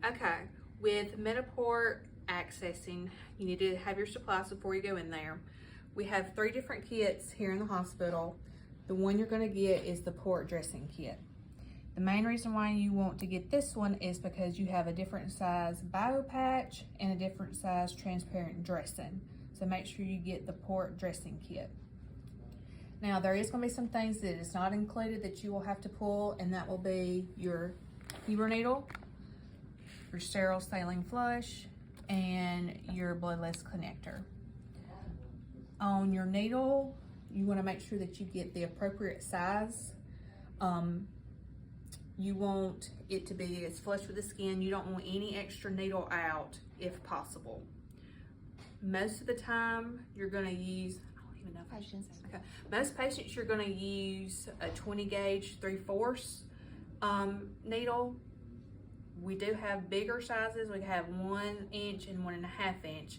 Okay, with Mediport accessing, you need to have your supplies before you go in there. We have 3 different kits here in the hospital. The one you're gonna get is the port dressing kit. The main reason why you want to get this one is because you have a different size bio patch and a different size transparent dressing. So make sure you get the port dressing kit. Now there is gonna be some things that is not included that you will have to pull, and that will be your Heber needle, your sterile saline flush, and your bloodless connector. On your needle, you want to make sure that you get the appropriate size. You want it to be as flush with the skin. You don't want any extra needle out if possible. Most of the time, you're going to use, I don't even know if patients. Okay. Most patients, you're going to use a 20 gauge 3/4 needle. We do have bigger sizes. We have 1 inch and 1.5 inch.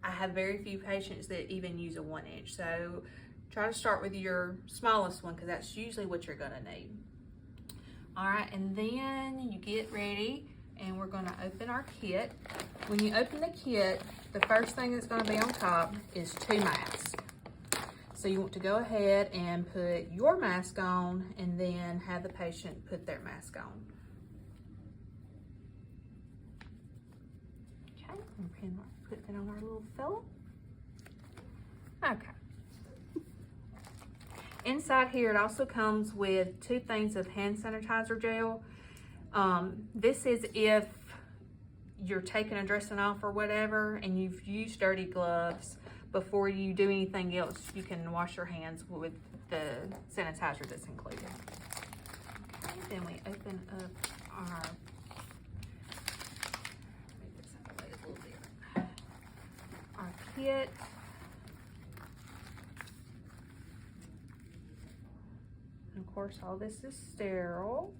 I have very few patients that even use a 1 inch. So try to start with your smallest one because that's usually what you're gonna need. All right, and then you get ready and we're gonna open our kit. When you open the kit, the first thing that's gonna be on top is 2 masks. So you want to go ahead and put your mask on and then have the patient put their mask on. Okay, and put that on our little fella. Okay. Inside here, it also comes with 2 things of hand sanitizer gel. This is if you're taking a dressing off or whatever and you've used dirty gloves. Before you do anything else, you can wash your hands with the sanitizer that's included. Okay, then we open up our, make this out of the way a little bit, our kit. And of course, all this is sterile.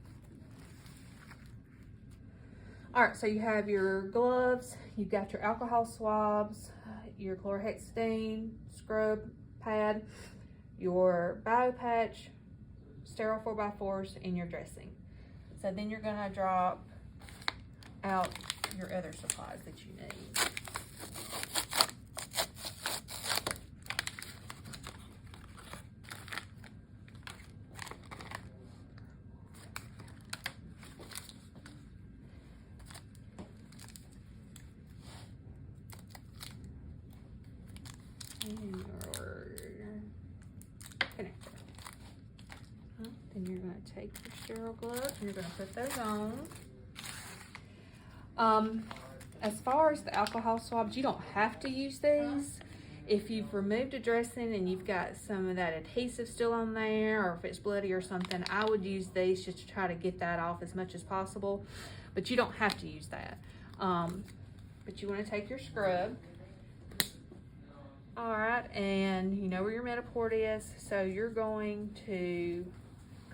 All right, so you have your gloves, you've got your alcohol swabs, your chlorhexidine scrub pad, your bio patch, sterile 4x4s, and your dressing. So then you're gonna drop out your other supplies that you need. And your connector. Then you're going to take your sterile gloves and you're going to put those on. As far as the alcohol swabs, you don't have to use these. If you've removed a dressing and you've got some of that adhesive still on there, or if it's bloody or something, I would use these just to try to get that off as much as possible. But you don't have to use that. But you want to take your scrub. All right, and you know where your Mediport is, so you're going to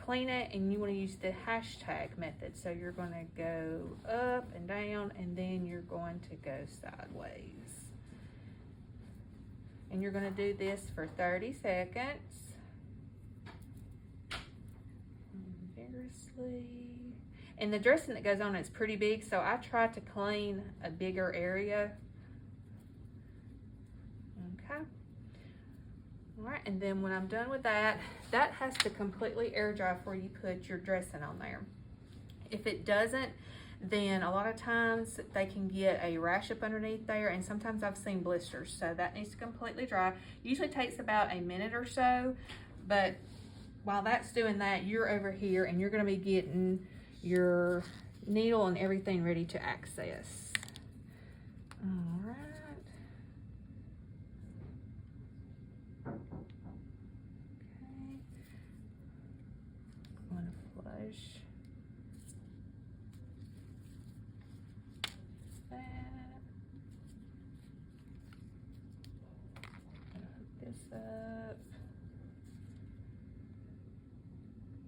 clean it, and you want to use the hashtag method. So you're going to go up and down, and then you're going to go sideways. And you're going to do this for 30 seconds. Vigorously. And the dressing that goes on is pretty big, so I try to clean a bigger area. Okay. All right, and then when I'm done with that, that has to completely air dry before you put your dressing on there. If it doesn't, then a lot of times they can get a rash up underneath there, and sometimes I've seen blisters, so that needs to completely dry. Usually takes about a minute or so, but while that's doing that, you're over here and you're gonna be getting your needle and everything ready to access. All right. Okay. I'm gonna flush that. I'm gonna hook this up.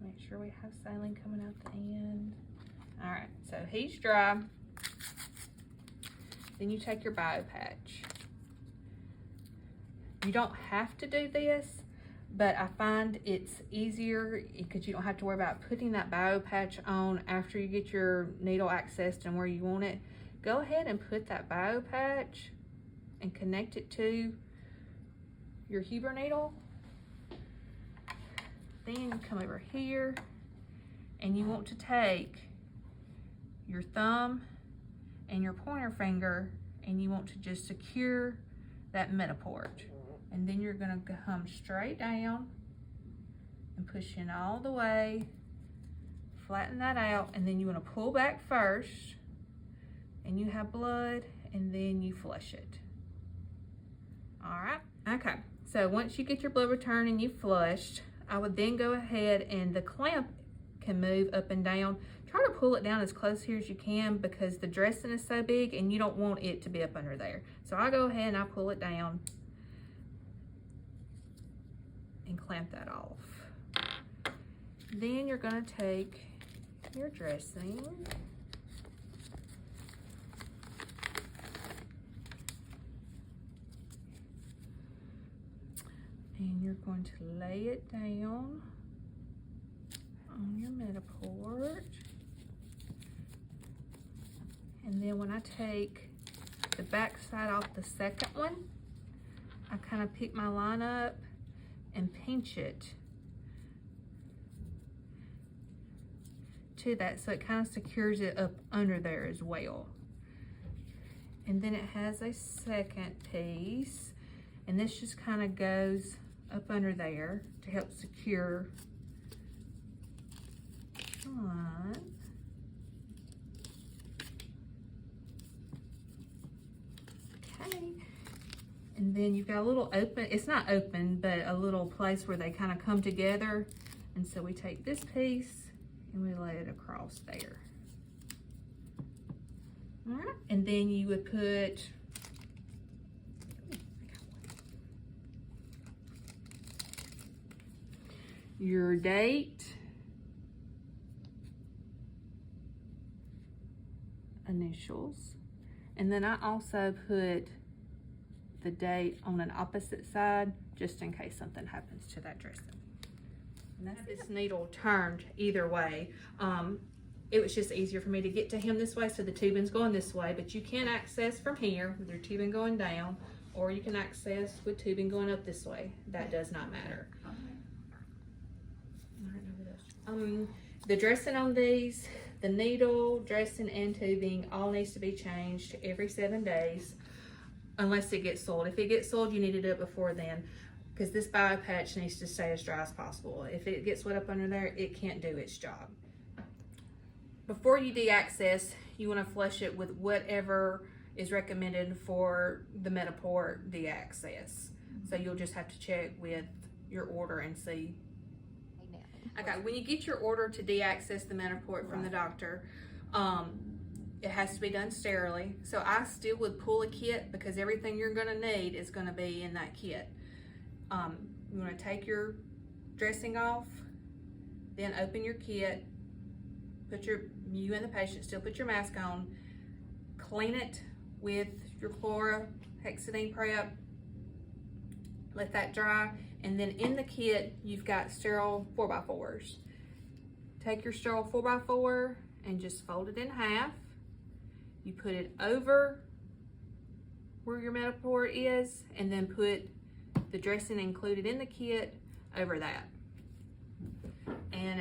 Make sure we have saline coming out the end. All right, so he's dry. Then you take your bio patch. You don't have to do this, but I find it's easier because you don't have to worry about putting that bio patch on after you get your needle accessed and where you want it. Go ahead and put that bio patch and connect it to your Huber needle. Then come over here and you want to take your thumb and your pointer finger and you want to just secure that Mediport. And then you're gonna come straight down and push in all the way, flatten that out, and then you wanna pull back first, and you have blood, and then you flush it. All right, okay. So once you get your blood return and you flushed, I would then go ahead and the clamp can move up and down. Try to pull it down as close here as you can because the dressing is so big and you don't want it to be up under there. So I go ahead and I pull it down and clamp that off. Then you're gonna take your dressing and you're going to lay it down on your Mediport. And then when I take the back side off the second one, I kind of pick my line up and pinch it to that so it kind of secures it up under there as well. And then it has a second piece, and this just kind of goes up under there to help secure the line. Okay, and then you've got a little open, it's not open, but a little place where they kind of come together. And so we take this piece and we lay it across there. All right, and then you would put your date, initials, and then I also put the date on an opposite side just in case something happens to that dressing. And that's this needle turned either way. It was just easier for me to get to him this way, so the tubing's going this way, but you can access from here with your tubing going down, or you can access with tubing going up this way. That does not matter. The dressing on these, the needle, dressing, and tubing all needs to be changed every 7 days unless it gets soiled. If it gets soiled, you need to do it before then because this bio patch needs to stay as dry as possible. If it gets wet up under there, it can't do its job. Before you de-access, you want to flush it with whatever is recommended for the Mediport de-access. So you'll just have to check with your order and see. Okay, when you get your order to de-access the Mediport from the doctor, it has to be done sterilely. So I still would pull a kit because everything you're gonna need is gonna be in that kit. You wanna take your dressing off, then open your kit, you and the patient still put your mask on, clean it with your chlorhexidine prep, let that dry, and then in the kit, you've got sterile 4x4s. Take your sterile 4x4 and just fold it in half. You put it over where your Mediport is, and then put the dressing included in the kit over that. And as